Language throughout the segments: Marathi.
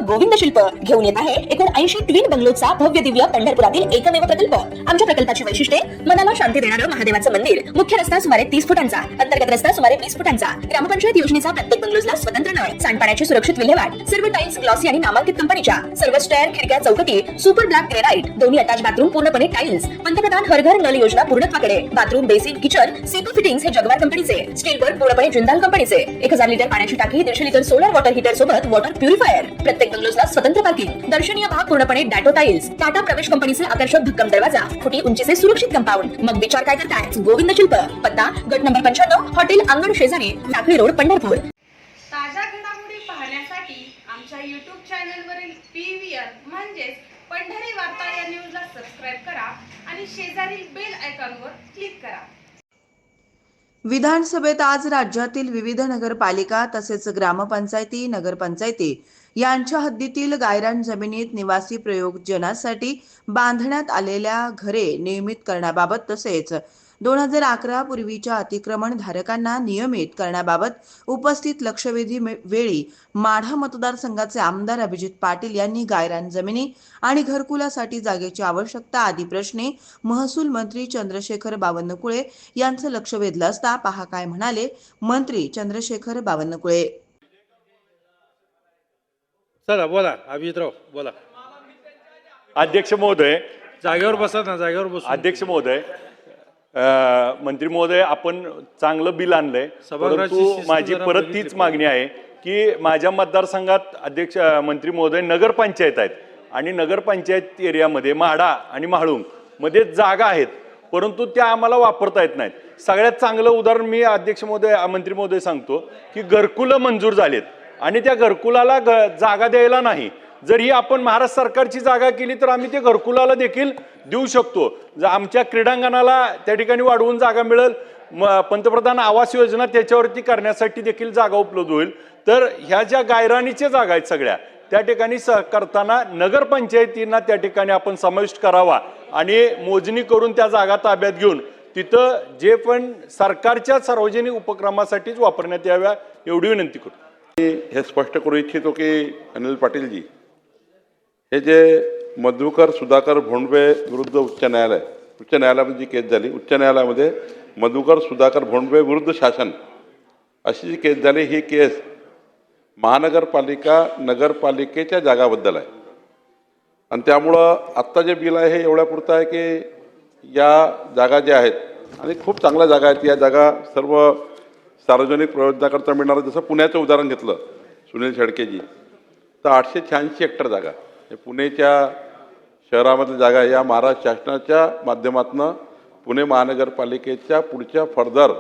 गोविंद शिल्प घेऊन येत आहे एकूण 80 ट्विन बंगलोचा भव्य दिव्य पंढरपुरातील एकमेव प्रकल्प। आमच्या प्रकल्पाची वैशिष्ट्ये मनाला शांती देणारं महादेवाचं मंदिर, मुख्य रस्ता सुमारे 30 फुटांचा, अंतर्गत रस्ता सुमारे 20 फुटांचा, ग्रामपंचायत योजनेचा प्रत्येक बंगलोजला स्वतंत्र नळ, सांडपाण्याची सुरक्षित विल्हेवाट, सर्व टाइल्स ग्लॉसी आणि नामांकित कंपनीच्या, सर्व स्टेअर, खिडक्या, चौकटी सुपर ब्लॅक ग्रेनाइट, दोन्ही अटॅच बाथरूम पूर्णपणे टाइल्स, पंतप्रधान हर घर नल योजना पूर्णत्वाकडे, bathroom, basin, kitchen, CP fittings हे जगवार कंपनीचे, स्टील वर्क पूर्णपणे जिंदाल कंपनीचे, 1000 लिटर पाण्याची टाकी, 150 लिटर सोलर वॉटर हीटर सोबत वॉटर प्युरिफायर, प्रत्येक बंगलोजला स्वतंत्र पार्किंग, दर्शनीय भाग पूर्णपणे डॅटो टाइल्स, टाटा प्रवेश कंपनीचे आकर्षक भक्कम दरवाजा, फुटी उंचीचे सुरक्षित कंपाऊंड। मग विचार काय करताय? गोविंद शिल्प, पत्ता गट नंबर 95, हॉटेल अंगण शेजारी, टाकळी रोड, पंढरपूर। ताज्या घडामोडी पाहण्यासाठी आमच्या YouTube चॅनलवरील PVR म्हणजेच पंढरी वार्ता या न्यूजला सबस्क्राइब करा आणि शेजारील बेल आयकॉनवर क्लिक करा। विधानसभेत आज राज्यातील विविध नगरपालिका तसेच ग्रामपंचायती, नगरपंचायती यांच्या हद्दीतील गायरान जमिनीत निवासी प्रयोजनासाठी बांधण्यात आलेल्या घरे नियमित करण्याबाबत तसेच 2011 पूर्वीच्या अतिक्रमण धारकांना नियमित करण्याबाबत उपस्थित लक्षवेधी वेळी माढा मतदारसंघाचे आमदार अभिजित पाटील यांनी गायरान जमिनी आणि घरकुलासाठी जागेची आवश्यकता आदी प्रश्नी महसूल मंत्री चंद्रशेखर बावनकुळे यांचं लक्ष वेधलं असता पहा काय म्हणाले मंत्री चंद्रशेखर बावनकुळे। चला बोला अभिजितराव बोला। अध्यक्ष महोदय, जागेवर बसा ना, जागेवर बसू। अध्यक्ष महोदय, मंत्री महोदय, आपण चांगलं बिल आणलंय, परंतु माझी परत तीच मागणी आहे की माझ्या मतदारसंघात अध्यक्ष मंत्री महोदय नगरपंचायत आहेत आणि नगरपंचायत एरियामध्ये माढा आणि म्हाळुंग मध्ये जागा आहेत, परंतु त्या आम्हाला वापरता येत नाहीत। सगळ्यात चांगलं उदाहरण मी अध्यक्ष महोदय मंत्री महोदय सांगतो की घरकुलं मंजूर झालेत आणि त्या घरकुलाला जागा द्यायला नाही। जर ही आपण महाराष्ट्र सरकारची जागा केली तर आम्ही ते घरकुलाला देखील देऊ शकतो। जर आमच्या क्रीडांगणाला त्या ठिकाणी वाढवून जागा मिळेल, पंतप्रधान आवास योजना त्याच्यावरती करण्यासाठी देखील जागा उपलब्ध होईल। तर ह्या ज्या गायरानीच्या जागा आहेत सगळ्या त्या ठिकाणी करताना नगरपंचायतींना त्या ठिकाणी आपण समाविष्ट करावा आणि मोजणी करून त्या जागा ताब्यात घेऊन तिथं जे पण सरकारच्या सार्वजनिक उपक्रमासाठीच वापरण्यात याव्या एवढी विनंती करतो। हे स्पष्ट करू इच्छितो की अनिल पाटीलजी, हे जे मधुकर सुधाकर भोंडवे विरुद्ध उच्च न्यायालयामध्ये जी केस झाली, उच्च न्यायालयामध्ये मधुकर सुधाकर भोंडवे विरुद्ध शासन अशी जी केस झाली, ही केस महानगरपालिका नगरपालिकेच्या जागाबद्दल आहे आणि त्यामुळं आत्ता जे बिल आहे हे एवढ्यापुरतं आहे की या जागा ज्या आहेत आणि खूप चांगल्या जागा आहेत, या जागा सर्व सार्वजनिक प्रयोजनाकरता मिळणार। जसं पुण्याचं उदाहरण घेतलं सुनील शेळकेजी, तर 886 हेक्टर जागा हे पुणेच्या शहरामधली जागा या महाराष्ट्र शासनाच्या माध्यमातून पुणे महानगरपालिकेच्या पुढच्या फर्दर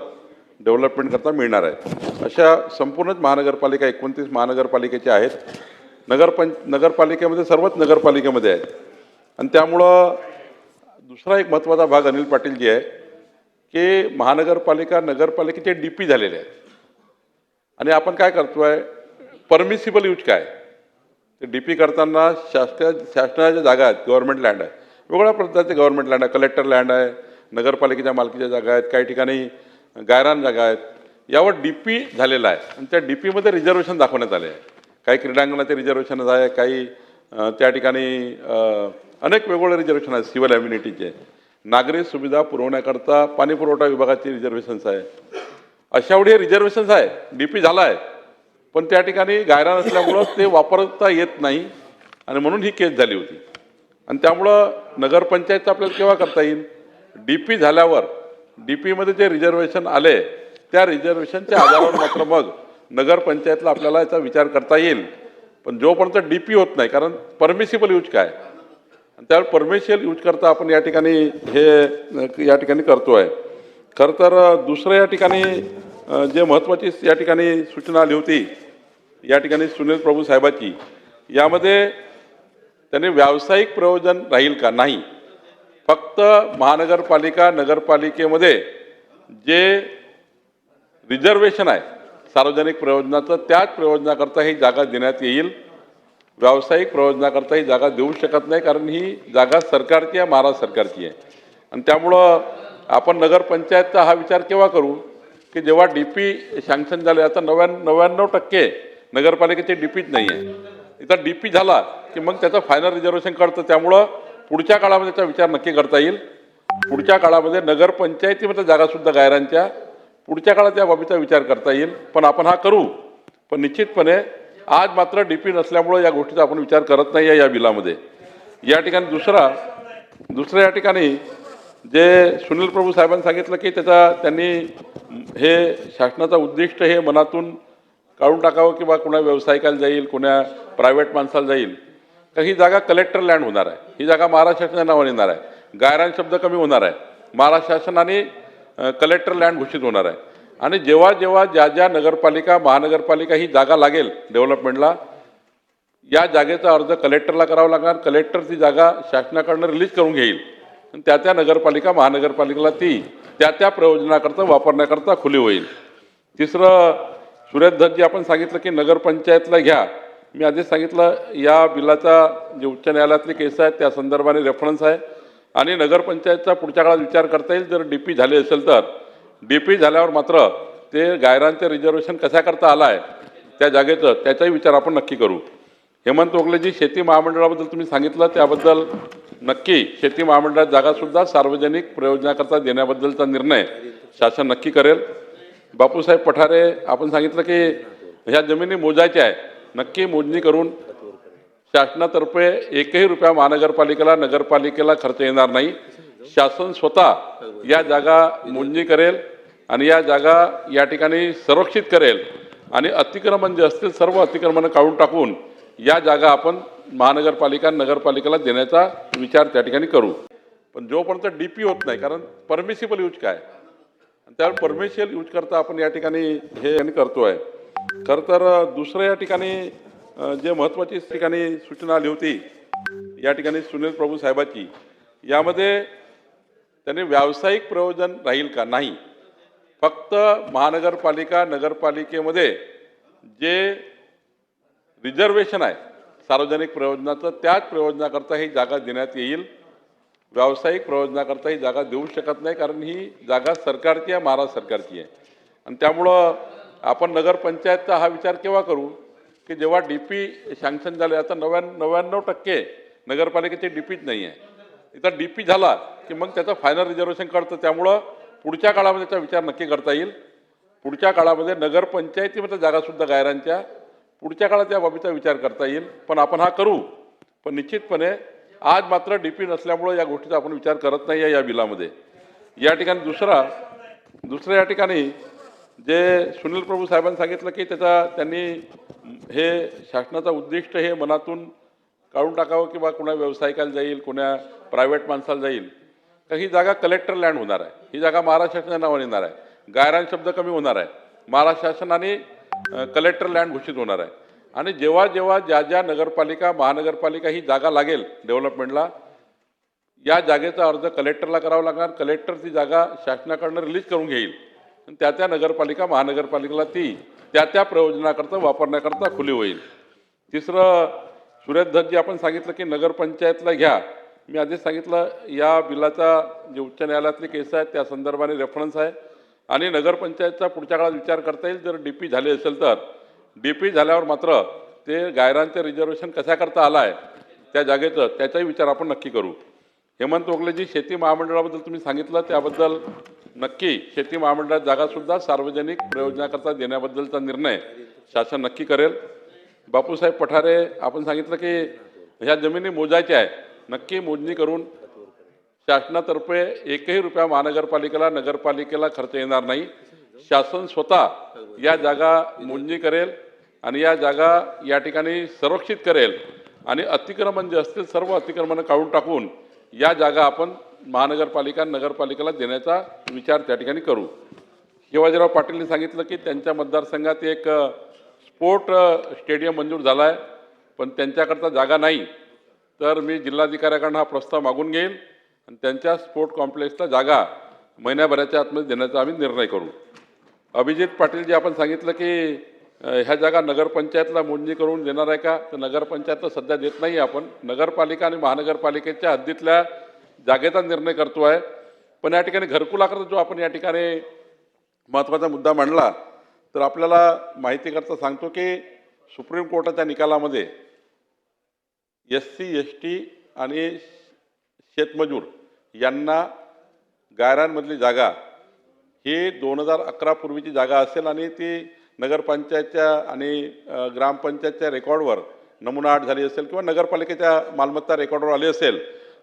डेव्हलपमेंटकरता मिळणार आहे। अशा संपूर्णच महानगरपालिका 29 महानगरपालिकेच्या आहेत, नगरपालिकेमध्ये सर्वच नगरपालिकेमध्ये आहेत आणि त्यामुळं दुसरा एक महत्त्वाचा भाग अनिल पाटील जी आहे की महानगरपालिका नगरपालिकेचे DP झालेले आहेत आणि आपण काय करतोय, परमिसिबल यूज काय ते DP करताना शासनाच्या जागा आहेत, गव्हर्नमेंट लँड आहे, वेगवेगळ्या प्रकारचे गव्हर्नमेंट लँड आहे, कलेक्टर लँड आहे, नगरपालिकेच्या मालकीच्या जागा आहेत, काही ठिकाणी गायरान जागा आहेत, यावर DP झालेला आहे आणि त्या DPमध्ये रिझर्वेशन दाखवण्यात आले आहे। काही क्रीडांगणाचे रिझर्वेशन आहे, काही त्या ठिकाणी अनेक वेगवेगळे रिझर्वेशन आहेत, सिव्हिल अम्युनिटीचे, नागरी सुविधा पुरवण्याकरता पाणी पुरवठा विभागाची रिझर्वेशन्स आहे। अशा एवढे रिझर्वेशन्स आहे, DP झाला आहे, पण त्या ठिकाणी गायरान असल्यामुळं ते वापरता येत नाही आणि म्हणून ही केस झाली होती आणि त्यामुळं नगरपंचायतचं आपल्याला केव्हा करता येईल, DP झाल्यावर DPमध्ये जे रिझर्वेशन आले त्या रिझर्वेशनच्या आधारावर मात्र मग नगरपंचायतला आपल्याला याचा विचार करता येईल, पण जोपर्यंत DP होत नाही, कारण परमिसिबल यूज काय आणि त्यावर परमिशियल यूज करता आपण या ठिकाणी करतो आहे। खरं तर दुसरं या ठिकाणी जे महत्त्वाची या ठिकाणी सूचना आली होती या ठिकाणी सुनील प्रभू साहेबाची, यामध्ये त्यांनी व्यावसायिक प्रयोजन राहील का, नाही, फक्त महानगरपालिका नगरपालिकेमध्ये जे रिझर्वेशन आहे सार्वजनिक प्रयोजनाचं त्याच प्रयोजनाकरता ही जागा देण्यात येईल। व्यावसायिक प्रयोजनाकरता ही जागा देऊ शकत नाही, कारण ही जागा सरकारची आहे, महाराष्ट्र सरकारची आहे आणि त्यामुळं आपण नगरपंचायतचा हा विचार केव्हा करू की जेव्हा DP सँक्शन झाले। आता 99% नगरपालिकेचे DPच नाही आहे, इथं डीपी झाला की मग त्याचं फायनल रिझर्वेशन कळतं. त्यामुळं पुढच्या काळामध्ये त्याचा विचार नक्की करता येईल. पुढच्या काळामध्ये नगरपंचायतीमध्ये जागासुद्धा गायरांच्या पुढच्या काळात या बाबीचा विचार करता येईल. पण आपण हा करू, पण निश्चितपणे आज मात्र डीपी नसल्यामुळं या गोष्टीचा आपण विचार करत नाही आहे या बिलामध्ये. या ठिकाणी दुसरं या ठिकाणी जे सुनील प्रभू साहेबांनी सांगितलं की त्यांनी हे शासनाचं उद्दिष्ट हे मनातून काढून टाकावं किंवा कुणा व्यावसायिकाला जाईल, कुणा प्रायव्हेट माणसाला जाईल. तर ही जागा कलेक्टर लँड होणार आहे. ही जागा महाराष्ट्र शासनाच्या नावाने येणार आहे. गायरान शब्द कमी होणार आहे. महाराष्ट्र शासनाने कलेक्टर लँड घोषित होणार आहे. आणि जेव्हा ज्या नगरपालिका महानगरपालिका ही जागा लागेल डेव्हलपमेंटला, या जागेचा अर्ज कलेक्टरला करावा लागणार. कलेक्टर ती जागा शासनाकडनं रिलीज करून घेईल आणि त्या नगरपालिका महानगरपालिकेला ती त्या प्रयोजनाकरता वापरण्याकरता खुली होईल. तिसरं सुरेश धनजी आपण सांगितलं की नगरपंचायतला घ्या. मी आधीच सांगितलं या बिलाचा जे उच्च न्यायालयातली केस आहेत त्या संदर्भाने रेफरन्स आहे आणि नगरपंचायतचा पुढच्या काळात विचार करता येईल. जर डीपी झाले असेल तर डीपी झाल्यावर मात्र ते गायरांचे रिझर्वेशन कशा करता आला आहे त्या जागेचं त्याचाही विचार आपण नक्की करू. हेमंत ओगलेजी शेती महामंडळाबद्दल तुम्ही सांगितलं त्याबद्दल नक्की शेती महामंडळात जागासुद्धा सार्वजनिक प्रयोजनाकरता देण्याबद्दलचा निर्णय शासन नक्की करेल. बापूसाहेब पठारे आपण सांगितलं की ह्या जमिनी मोजायच्या आहे. नक्की मोजणी करून शासनातर्फे एकही रुपया महानगरपालिकेला नगरपालिकेला खर्च येणार नाही. शासन स्वतः या जागा मोजणी करेल आणि या जागा या ठिकाणी संरक्षित करेल आणि अतिक्रमण जे असतील सर्व अतिक्रमणं काढून टाकून या जागा आपण महानगरपालिका नगरपालिकेला देण्याचा विचार त्या ठिकाणी करू. पण जोपर्यंत डीपी होत नाही, कारण परमिसिबल यूज काय त्यावर परमिशियल यूज करता आपण या ठिकाणी हे करतोय. खरं तर दुसरं या ठिकाणी जे महत्त्वाची ठिकाणी सूचना आली होती या ठिकाणी सुनील प्रभू साहेबाची, यामध्ये त्यांनी व्यावसायिक प्रयोजन राहील का नाही, फक्त महानगरपालिका नगरपालिकेमध्ये जे रिझर्वेशन आहे सार्वजनिक प्रयोजनाचं त्याच प्रयोजनाकरता ही जागा देण्यात येईल. व्यावसायिक प्रयोजनाकरता ही जागा देऊ शकत नाही, कारण ही जागा सरकारची आहे, महाराष्ट्र सरकारची आहे. आणि त्यामुळं आपण नगरपंचायतचा हा विचार केव्हा करू की जेव्हा डीपी सँक्शन झाले. आता 99% नगरपालिकेची डीपीच नाही आहे. इथं डीपी झाला की मग त्याचं फायनल रिझर्वेशन कळतं. त्यामुळं पुढच्या काळामध्ये त्याचा विचार नक्की करता येईल. पुढच्या काळामध्ये नगरपंचायतीमध्ये जागासुद्धा गायरांच्या पुढच्या काळात या बाबीचा विचार करता येईल. पण आपण हा करू, पण निश्चितपणे आज मात्र डीपी नसल्यामुळं या गोष्टीचा आपण विचार करत नाही आहे या बिलामध्ये. या ठिकाणी दुसरं या ठिकाणी जे सुनील प्रभू साहेबांनी सांगितलं की त्यांनी हे शासनाचं उद्दिष्ट हे मनातून काढून टाकावं किंवा कुणा व्यावसायिकाला जाईल, कुणा प्रायव्हेट माणसाला जाईल. तर ही जागा कलेक्टर लँड होणार आहे. ही जागा महाराष्ट्र शासनाच्या नावाने येणार आहे. गायरान शब्द कमी होणार आहे. महाराष्ट्र शासनाने कलेक्टर लँड घोषित होणार आहे. आणि जेव्हा ज्या नगरपालिका महानगरपालिका ही जागा लागेल डेव्हलपमेंटला, या जागेचा अर्ज कलेक्टरला करावा लागणार. कलेक्टर ती जागा शासनाकडनं रिलीज करून घेईल आणि त्या नगरपालिका महानगरपालिकेला ती त्या प्रयोजनाकरता वापरण्याकरता खुली होईल. तिसरं सुरेश धनजी आपण सांगितलं की नगरपंचायतला घ्या. मी आधीच सांगितलं या बिलाचा जे उच्च न्यायालयातली केस आहेत त्या संदर्भाने रेफरन्स आहे आणि नगरपंचायतचा पुढच्या काळात विचार करता येईल. जर डीपी झाले असेल तर डीपी झाल्यावर मात्र ते गायरांचे रिझर्वेशन कशा करता आला आहे त्या जागेचं त्याचाही विचार आपण नक्की करू. हेमंत ओगलेजी शेती महामंडळाबद्दल तुम्ही सांगितलं त्याबद्दल नक्की शेती महामंडळात जागासुद्धा सार्वजनिक प्रयोजनाकरता देण्याबद्दलचा निर्णय शासन नक्की करेल. बापूसाहेब पठारे आपण सांगितलं की ह्या जमिनी मोजायच्या आहे. नक्की मोजणी करून शासनातर्फे एकही रुपया महानगरपालिकेला नगरपालिकेला खर्च येणार नाही. शासन स्वतः या जागा मोजणी करेल आणि या जागा या ठिकाणी संरक्षित करेल आणि अतिक्रमण जे असतील सर्व अतिक्रमणं काढून टाकून या जागा आपण महानगरपालिका नगरपालिकेला देण्याचा विचार त्या ठिकाणी करू. शिवाजीराव पाटीलने सांगितलं की त्यांच्या मतदारसंघात एक स्पोर्ट स्टेडियम मंजूर झाला आहे, पण त्यांच्याकरता जागा नाही. तर मी जिल्हाधिकाऱ्याकडून हा प्रस्ताव मागून घेईल आणि त्यांच्या स्पोर्ट कॉम्प्लेक्सला जागा महिन्याभराच्या आतमध्ये देण्याचा आम्ही निर्णय करू. अभिजित पाटील जे आपण सांगितलं की ह्या जागा नगरपंचायतला मोजणी करून देणार आहे का, तर नगरपंचायतला सध्या देत नाही. आपण नगरपालिका आणि महानगरपालिकेच्या हद्दीतल्या जागेचा निर्णय करतो आहे. पण या ठिकाणी घरकुलाकरता जो आपण या ठिकाणी महत्त्वाचा मुद्दा मांडला तर आपल्याला माहिती करता सांगतो की सुप्रीम कोर्टाच्या निकालामध्ये SC ST आणि शेतमजूर यांना गायरांमधली जागा ही 2011 पूर्वीची जागा असेल आणि ती नगरपंचायतच्या आणि ग्रामपंचायतच्या रेकॉर्डवर नमुना आठ झाली असेल किंवा नगरपालिकेच्या मालमत्ता रेकॉर्डवर आली असेल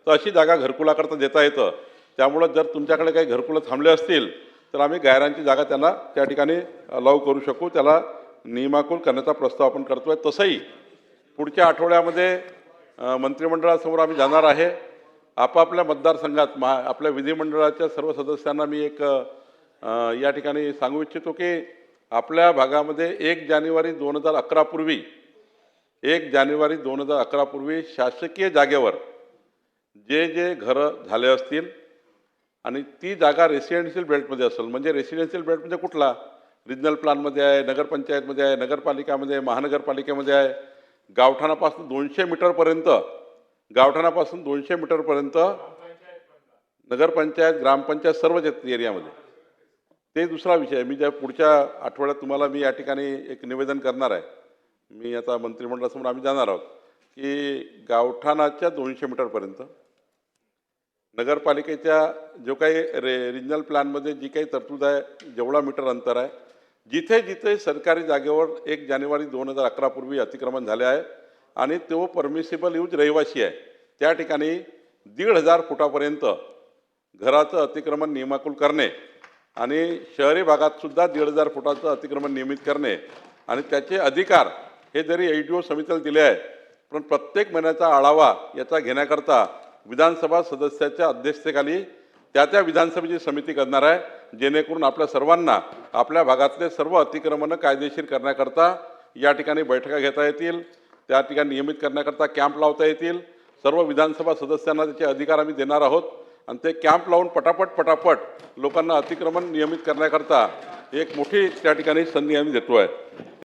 तर अशी जागा घरकुलाकरता देता येतं. त्यामुळं जर तुमच्याकडे काही घरकुलं थांबले असतील तर आम्ही गायरांची जागा त्यांना त्या ठिकाणी अलाव करू शकू. त्याला नियमाकुल करण्याचा प्रस्ताव आपण करतो आहे. तसंही पुढच्या आठवड्यामध्ये मंत्रिमंडळासमोर आम्ही जाणार आहे. आपापल्या मतदारसंघात आपल्या विधिमंडळाच्या सर्व सदस्यांना मी एक या ठिकाणी सांगू इच्छितो की आपल्या भागामध्ये 1 जानेवारी 2011 पूर्वी शासकीय जागेवर जे घरं झाले असतील आणि ती जागा रेसिडेन्शियल बेल्टमध्ये असेल. म्हणजे रेसिडेन्शियल बेल्ट म्हणजे कुठला? रिजनल प्लॅनमध्ये आहे, नगरपंचायतमध्ये आहे, नगरपालिकामध्ये आहे, महानगरपालिकेमध्ये आहे. गावठाणापासून 200 मीटरपर्यंत नगरपंचायत ग्रामपंचायत सर्वच एरियामध्ये. ते दुसरा विषय आहे. मी ज्या पुढच्या आठवड्यात तुम्हाला मी या ठिकाणी एक निवेदन करणार आहे. मी आता मंत्रिमंडळासमोर आम्ही जाणार आहोत की गावठाणाच्या 200 मीटरपर्यंत नगरपालिकेच्या जो काही रिजनल प्लॅनमध्ये जी काही तरतूद आहे जेवढा मीटर अंतर आहे, जिथे सरकारी जागेवर 1 जानेवारी 2011 पूर्वी अतिक्रमण झाले आहे आणि तो परमिसिबल यूज रहिवासी आहे त्या ठिकाणी 1,500 फुटापर्यंत घराचं अतिक्रमण नियमाकुल करणे आणि शहरी भागातसुद्धा 1,500 फुटाचं अतिक्रमण नियमित करणे आणि त्याचे अधिकार हे जरी ADO समितीला दिले आहे पण प्रत्येक महिन्याचा आढावा याचा घेण्याकरता विधानसभा सदस्याच्या अध्यक्षतेखाली त्या विधानसभेची समिती करणार आहे. जेणेकरून आपल्या सर्वांना आपल्या भागातले सर्व अतिक्रमणं कायदेशीर करण्याकरता या ठिकाणी बैठका घेता येतील, त्या ठिकाणी नियमित करण्याकरता कॅम्प लावता येतील. सर्व विधानसभा सदस्यांना त्याचे अधिकार आम्ही देणार आहोत आणि ते कॅम्प लावून पटापट लोकांना अतिक्रमण नियमित करण्याकरता एक मोठी त्या ठिकाणी संधी आम्ही देतो आहे.